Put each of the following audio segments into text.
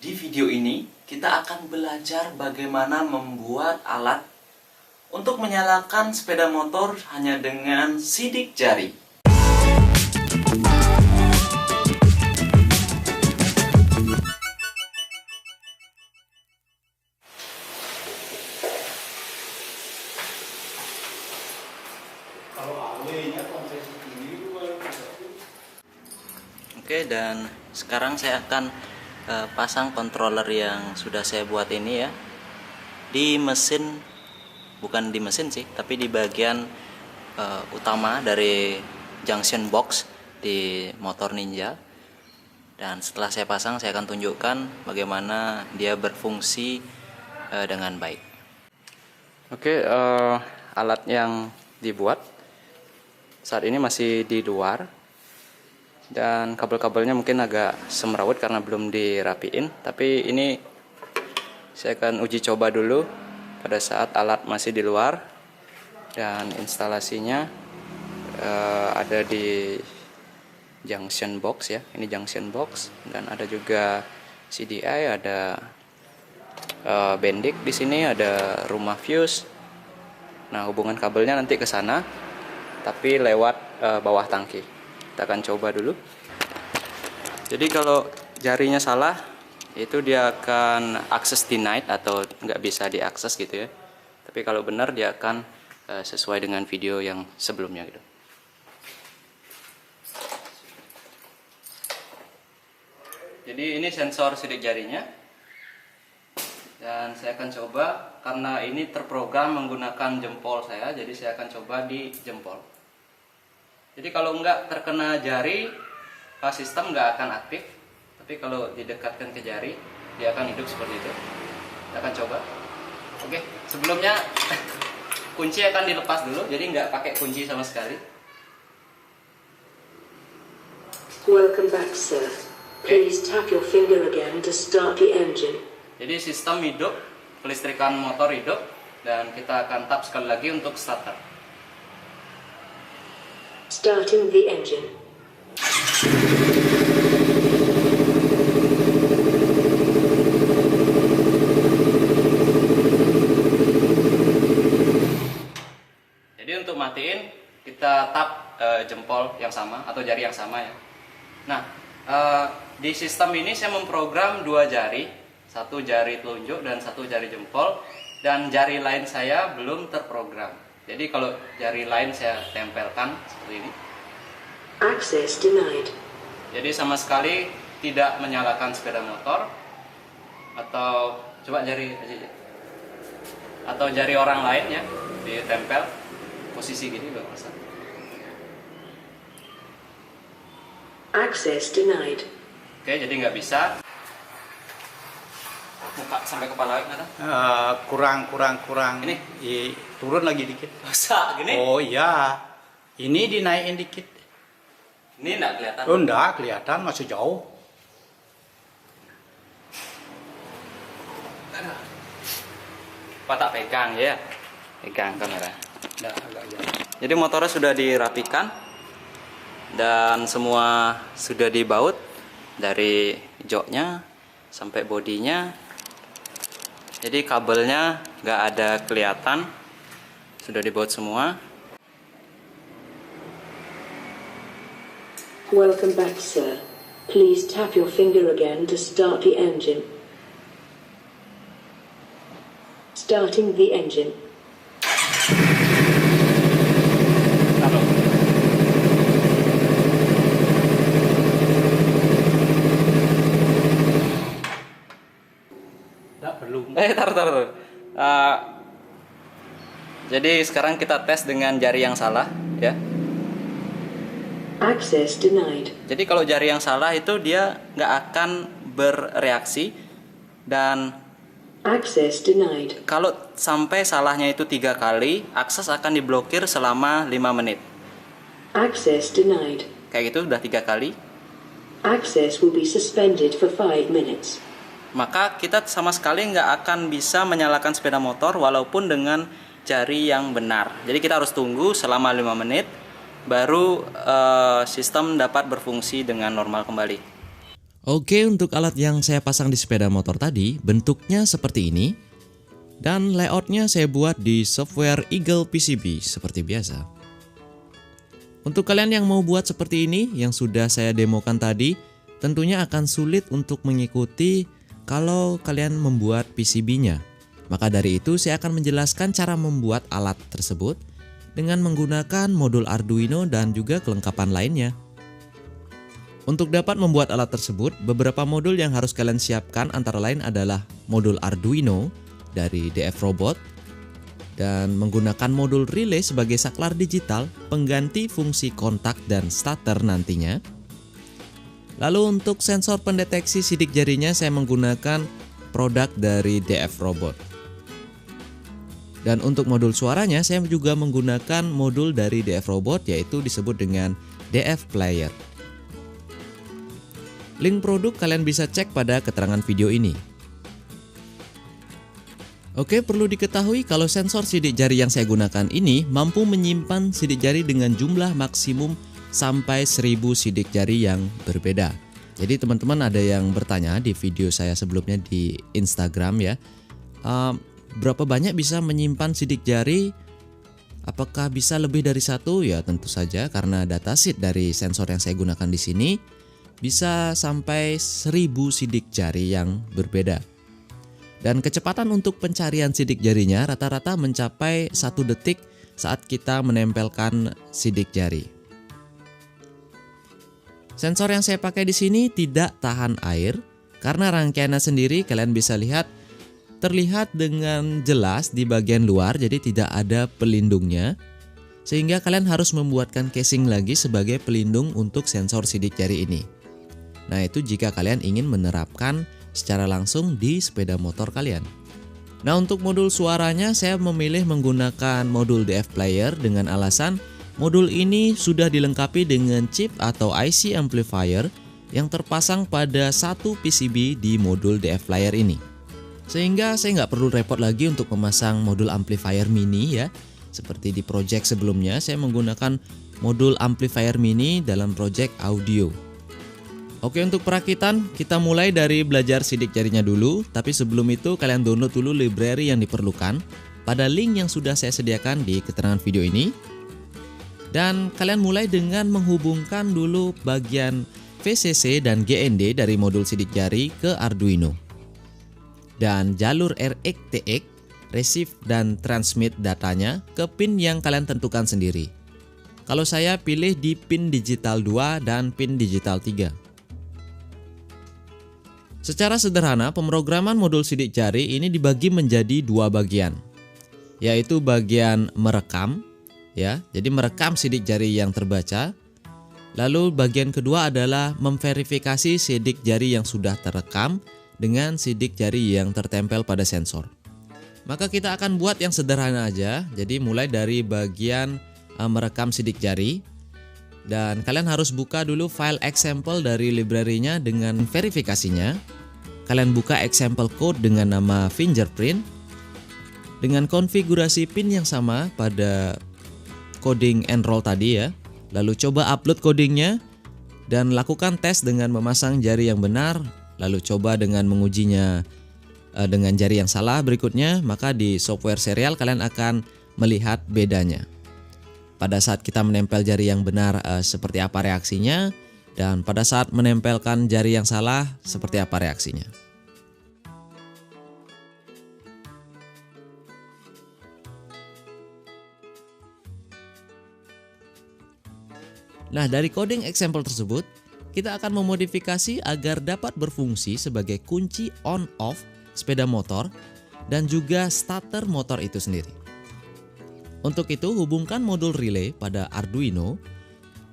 Di video ini kita akan belajar bagaimana membuat alat untuk menyalakan sepeda motor hanya dengan sidik jari. Oke, dan sekarang saya akan pasang controller yang sudah saya buat ini ya di mesin, bukan di mesin sih, tapi di bagian utama dari junction box di motor Ninja. Dan setelah saya pasang, saya akan tunjukkan bagaimana dia berfungsi dengan baik. Oke, alat yang dibuat saat ini masih di luar. Dan kabel-kabelnya mungkin agak semrawut karena belum dirapiin. Tapi ini saya akan uji coba dulu pada saat alat masih di luar. Dan instalasinya ada di junction box ya. Ini junction box, dan ada juga CDI, ada bendik di sini, ada rumah fuse. Nah, hubungan kabelnya nanti ke sana, tapi lewat bawah tangki. Kita akan coba dulu. Jadi kalau jarinya salah, itu dia akan access denied atau nggak bisa diakses gitu ya. Tapi kalau benar, dia akan sesuai dengan video yang sebelumnya gitu. Jadi ini sensor sidik jarinya. Dan saya akan coba, karena ini terprogram menggunakan jempol saya, jadi saya akan coba di jempol. Jadi kalau nggak terkena jari, sistem nggak akan aktif. Tapi kalau didekatkan ke jari, dia akan hidup seperti itu. Kita akan coba. Oke, sebelumnya kunci akan dilepas dulu, jadi nggak pakai kunci sama sekali. Welcome back, sir. Please tap your finger again to start the engine. Jadi sistem hidup, kelistrikan motor hidup, dan kita akan tap sekali lagi untuk starter. Starting the engine. Jadi untuk matiin, kita tap jempol yang sama atau jari yang sama ya. Nah, di sistem ini saya memprogram dua jari, satu jari telunjuk dan satu jari jempol, dan jari lain saya belum terprogram. Jadi kalau jari lain saya tempelkan seperti ini. Access denied. Jadi sama sekali tidak menyalakan sepeda motor. Atau coba jari aja. Atau jari orang lain ya, ditempel posisi gini nggak masalah. Access denied. Oke, jadi nggak bisa. Muka sampai kepala nggak? Kurang. Ini? Turun lagi dikit. Masa gini? Oh iya, ini dinaikin dikit. Ini nggak kelihatan. Oh enggak kelihatan, masih jauh. Pak tak pegang ya, pegang kamera. Enggak, agak jauh. Jadi motornya sudah dirapikan dan semua sudah dibaut dari joknya sampai bodinya. Jadi kabelnya nggak ada kelihatan, sudah dibaut semua. Welcome back, sir. Please tap your finger again to start the engine. Starting the engine. Belum. Tar. Jadi sekarang kita tes dengan jari yang salah ya. Access denied. Jadi kalau jari yang salah itu dia nggak akan bereaksi, dan Access denied. kalau sampai salahnya itu 3 kali, akses akan diblokir selama 5 menit. Access denied. Kayak gitu udah 3 kali, Access will be suspended for 5 minutes. maka kita sama sekali nggak akan bisa menyalakan sepeda motor walaupun dengan jari yang benar. Jadi kita harus tunggu selama 5 menit baru sistem dapat berfungsi dengan normal kembali. Oke, untuk alat yang saya pasang di sepeda motor tadi bentuknya seperti ini. Dan layoutnya saya buat di software Eagle PCB seperti biasa. Untuk kalian yang mau buat seperti ini yang sudah saya demokan tadi, tentunya akan sulit untuk mengikuti kalau kalian membuat PCB-nya. Maka dari itu saya akan menjelaskan cara membuat alat tersebut dengan menggunakan modul Arduino dan juga kelengkapan lainnya. Untuk dapat membuat alat tersebut, beberapa modul yang harus kalian siapkan antara lain adalah modul Arduino dari DF Robot dan menggunakan modul relay sebagai saklar digital pengganti fungsi kontak dan starter nantinya. Lalu untuk sensor pendeteksi sidik jarinya saya menggunakan produk dari DF Robot. Dan untuk modul suaranya saya juga menggunakan modul dari DF Robot, yaitu disebut dengan DF Player. Link produk kalian bisa cek pada keterangan video ini. Oke, perlu diketahui kalau sensor sidik jari yang saya gunakan ini mampu menyimpan sidik jari dengan jumlah maksimum sampai 1000 sidik jari yang berbeda. Jadi teman-teman ada yang bertanya di video saya sebelumnya di Instagram ya, berapa banyak bisa menyimpan sidik jari? Apakah bisa lebih dari satu? Ya tentu saja, karena datasheet dari sensor yang saya gunakan di sini bisa sampai 1000 sidik jari yang berbeda. Dan kecepatan untuk pencarian sidik jarinya rata-rata mencapai 1 detik saat kita menempelkan sidik jari. Sensor yang saya pakai di sini tidak tahan air karena rangkaiannya sendiri kalian bisa lihat terlihat dengan jelas di bagian luar, jadi tidak ada pelindungnya. Sehingga kalian harus membuatkan casing lagi sebagai pelindung untuk sensor sidik jari ini. Nah, itu jika kalian ingin menerapkan secara langsung di sepeda motor kalian. Nah, untuk modul suaranya saya memilih menggunakan modul DF Player dengan alasan modul ini sudah dilengkapi dengan chip atau IC amplifier yang terpasang pada satu PCB di modul DF Player ini. Sehingga saya nggak perlu repot lagi untuk memasang modul amplifier mini ya. Seperti di project sebelumnya saya menggunakan modul amplifier mini dalam project audio. Oke, untuk perakitan kita mulai dari belajar sidik jarinya dulu. Tapi sebelum itu kalian download dulu library yang diperlukan pada link yang sudah saya sediakan di keterangan video ini. Dan kalian mulai dengan menghubungkan dulu bagian VCC dan GND dari modul sidik jari ke Arduino. Dan jalur RX TX, receive dan transmit datanya ke pin yang kalian tentukan sendiri. Kalau saya pilih di pin digital 2 dan pin digital 3. Secara sederhana, pemrograman modul sidik jari ini dibagi menjadi 2 bagian, yaitu bagian merekam, ya, jadi merekam sidik jari yang terbaca. Lalu bagian kedua adalah memverifikasi sidik jari yang sudah terekam dengan sidik jari yang tertempel pada sensor. Maka kita akan buat yang sederhana aja, jadi mulai dari bagian merekam sidik jari. Dan kalian harus buka dulu file example dari library-nya dengan verifikasinya. Kalian buka example code dengan nama fingerprint dengan konfigurasi pin yang sama pada coding enroll tadi ya. Lalu coba upload codingnya dan lakukan tes dengan memasang jari yang benar. Lalu coba dengan mengujinya dengan jari yang salah berikutnya. Maka di software serial kalian akan melihat bedanya. Pada saat kita menempel jari yang benar seperti apa reaksinya, dan pada saat menempelkan jari yang salah seperti apa reaksinya. Nah, dari coding example tersebut, kita akan memodifikasi agar dapat berfungsi sebagai kunci on-off sepeda motor dan juga starter motor itu sendiri. Untuk itu, hubungkan modul relay pada Arduino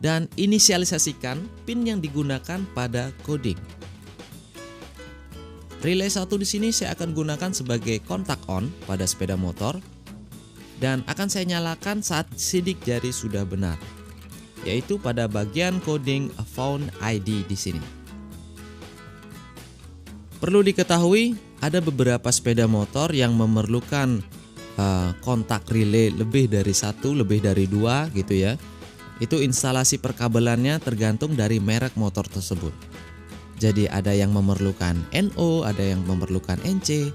dan inisialisasikan pin yang digunakan pada coding. Relay 1 di sini saya akan gunakan sebagai kontak on pada sepeda motor dan akan saya nyalakan saat sidik jari sudah benar, yaitu pada bagian coding found ID di sini. Perlu diketahui, ada beberapa sepeda motor yang memerlukan kontak relay lebih dari 1, lebih dari 2 gitu ya. Itu instalasi perkabelannya tergantung dari merek motor tersebut. Jadi ada yang memerlukan NO, ada yang memerlukan NC.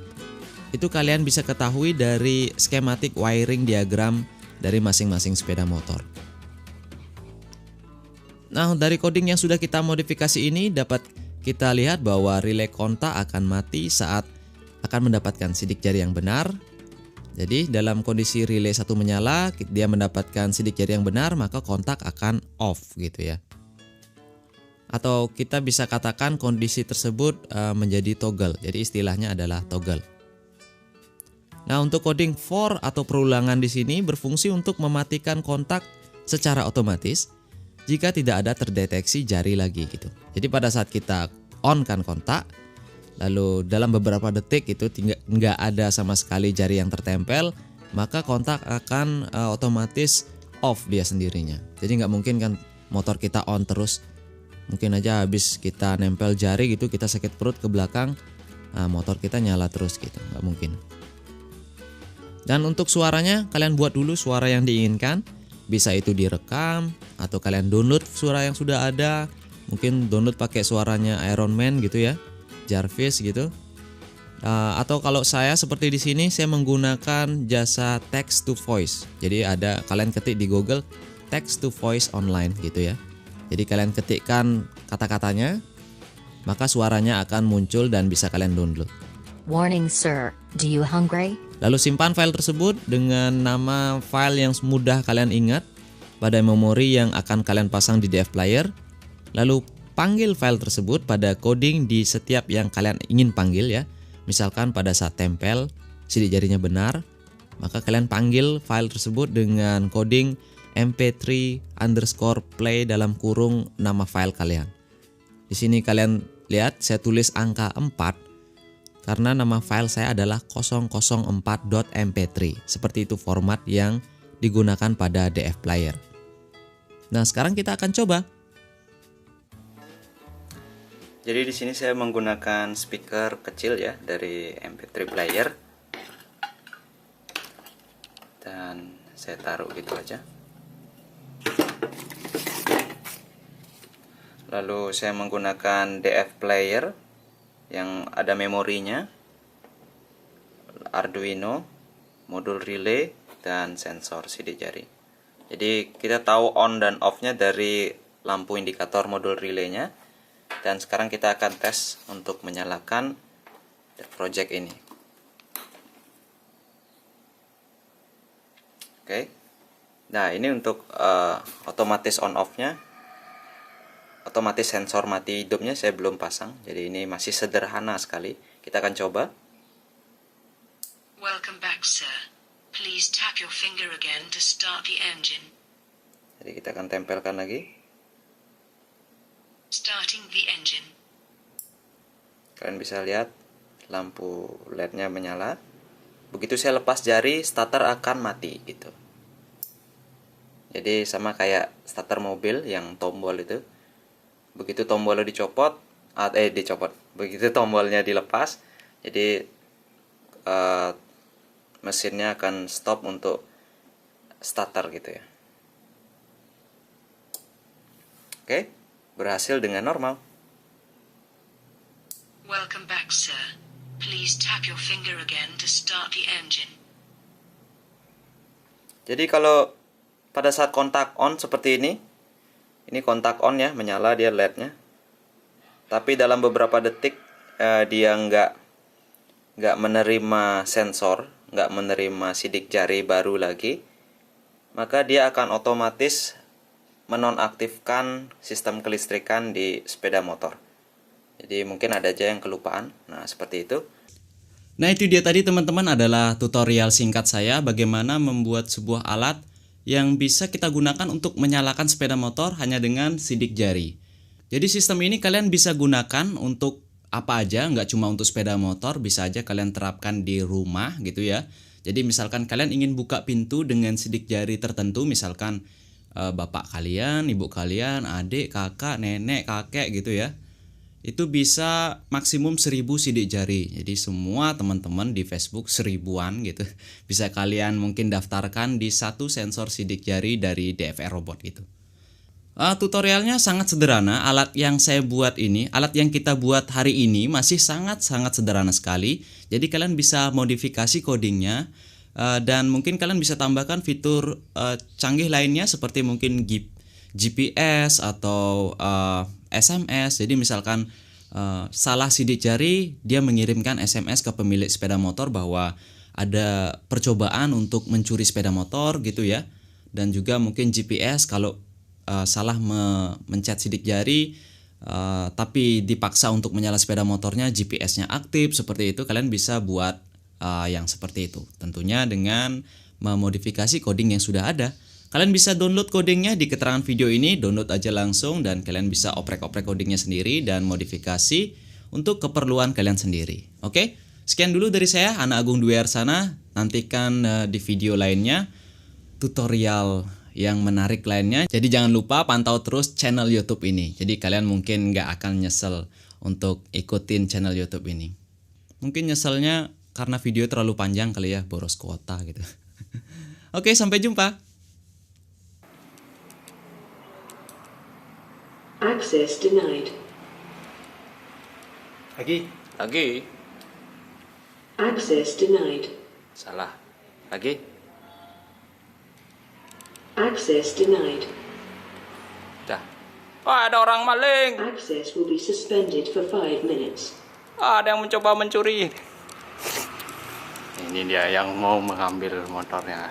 Itu kalian bisa ketahui dari skematik wiring diagram dari masing-masing sepeda motor. Nah, dari coding yang sudah kita modifikasi ini dapat kita lihat bahwa relay kontak akan mati saat akan mendapatkan sidik jari yang benar. Jadi dalam kondisi relay 1 menyala, dia mendapatkan sidik jari yang benar, maka kontak akan off gitu ya. Atau kita bisa katakan kondisi tersebut menjadi toggle. Jadi istilahnya adalah toggle. Nah, untuk coding for atau perulangan di sini berfungsi untuk mematikan kontak secara otomatis jika tidak ada terdeteksi jari lagi gitu. Jadi pada saat kita on kan kontak, lalu dalam beberapa detik itu nggak ada sama sekali jari yang tertempel, maka kontak akan otomatis off dia sendirinya. Jadi nggak mungkin kan motor kita on terus. Mungkin aja habis kita nempel jari gitu, kita sakit perut ke belakang, motor kita nyala terus gitu, nggak mungkin. Dan untuk suaranya, kalian buat dulu suara yang diinginkan. Bisa itu direkam, atau kalian download suara yang sudah ada. Mungkin download pakai suaranya Iron Man gitu ya, Jarvis gitu. Atau kalau saya seperti di sini, saya menggunakan jasa text to voice. Jadi ada kalian ketik di Google text to voice online gitu ya. Jadi kalian ketikkan kata-katanya, maka suaranya akan muncul dan bisa kalian download. Warning sir, do you hungry? Lalu simpan file tersebut dengan nama file yang mudah kalian ingat pada memori yang akan kalian pasang di DF Player. Lalu panggil file tersebut pada coding di setiap yang kalian ingin panggil ya. Misalkan pada saat tempel sidik jarinya benar, maka kalian panggil file tersebut dengan coding mp3_play dalam kurung nama file kalian. Di sini kalian lihat saya tulis angka 4 karena nama file saya adalah 004.mp3. Seperti itu format yang digunakan pada DF Player. Nah, sekarang kita akan coba. Jadi di sini saya menggunakan speaker kecil ya dari MP3 player. Dan saya taruh gitu aja. Lalu saya menggunakan DF player yang ada memorinya, Arduino, modul relay, dan sensor sidik jari. Jadi kita tahu on dan off-nya dari lampu indikator modul relaynya. Dan sekarang kita akan tes untuk menyalakan project ini. Oke. Nah, ini untuk otomatis on off-nya. Otomatis sensor mati hidupnya saya belum pasang. Jadi ini masih sederhana sekali. Kita akan coba. Welcome back, sir. Please tap your finger again to start the engine. Jadi kita akan tempelkan lagi. Starting the engine. Kalian bisa lihat lampu LED-nya menyala. Begitu saya lepas jari, starter akan mati gitu. Jadi sama kayak starter mobil yang tombol itu. Begitu tombolnya dicopot, begitu tombolnya dilepas, jadi mesinnya akan stop untuk starter gitu ya. Oke, berhasil dengan normal. Welcome back, sir. Please tap your finger again to start the engine. Jadi kalau pada saat kontak on seperti ini kontak on ya, menyala dia LED-nya. Tapi dalam beberapa detik dia nggak menerima sensor, nggak menerima sidik jari baru lagi, maka dia akan otomatis menonaktifkan sistem kelistrikan di sepeda motor. Jadi mungkin ada aja yang kelupaan. Nah, seperti itu. Nah, itu dia tadi teman-teman adalah tutorial singkat saya bagaimana membuat sebuah alat yang bisa kita gunakan untuk menyalakan sepeda motor hanya dengan sidik jari. Jadi sistem ini kalian bisa gunakan untuk apa aja, nggak cuma untuk sepeda motor, bisa aja kalian terapkan di rumah gitu ya. Jadi misalkan kalian ingin buka pintu dengan sidik jari tertentu, misalkan bapak kalian, ibu kalian, adik, kakak, nenek, kakek gitu ya. Itu bisa maksimum 1000 sidik jari. Jadi semua teman-teman di Facebook 1000-an gitu. Bisa kalian mungkin daftarkan di satu sensor sidik jari dari DFR Robot gitu. Tutorialnya sangat sederhana. Alat yang saya buat ini, alat yang kita buat hari ini masih sangat-sangat sederhana sekali. Jadi kalian bisa modifikasi codingnya dan mungkin kalian bisa tambahkan fitur canggih lainnya seperti mungkin GPS atau SMS. Jadi misalkan salah sidik jari, dia mengirimkan SMS ke pemilik sepeda motor bahwa ada percobaan untuk mencuri sepeda motor gitu ya. Dan juga mungkin GPS kalau salah mencet sidik jari tapi dipaksa untuk menyala sepeda motornya, GPS-nya aktif, seperti itu. Kalian bisa buat yang seperti itu, tentunya dengan memodifikasi coding yang sudah ada. Kalian bisa download codingnya di keterangan video ini, download aja langsung dan kalian bisa oprek-oprek codingnya sendiri dan modifikasi untuk keperluan kalian sendiri. Oke, sekian dulu dari saya, Ana Agung Dwi Arsana. Nantikan di video lainnya tutorial yang menarik lainnya. Jadi jangan lupa pantau terus channel YouTube ini. Jadi kalian mungkin nggak akan nyesel untuk ikutin channel YouTube ini. Mungkin nyeselnya karena video terlalu panjang kali ya, boros kuota gitu. Oke, sampai jumpa. Access denied. Lagi. Access denied. Salah. Lagi. Access denied. Dah. Wah, ada orang maling. Access will be suspended for 5 minutes. Ada yang mencoba mencuri. Ini dia yang mau mengambil motornya.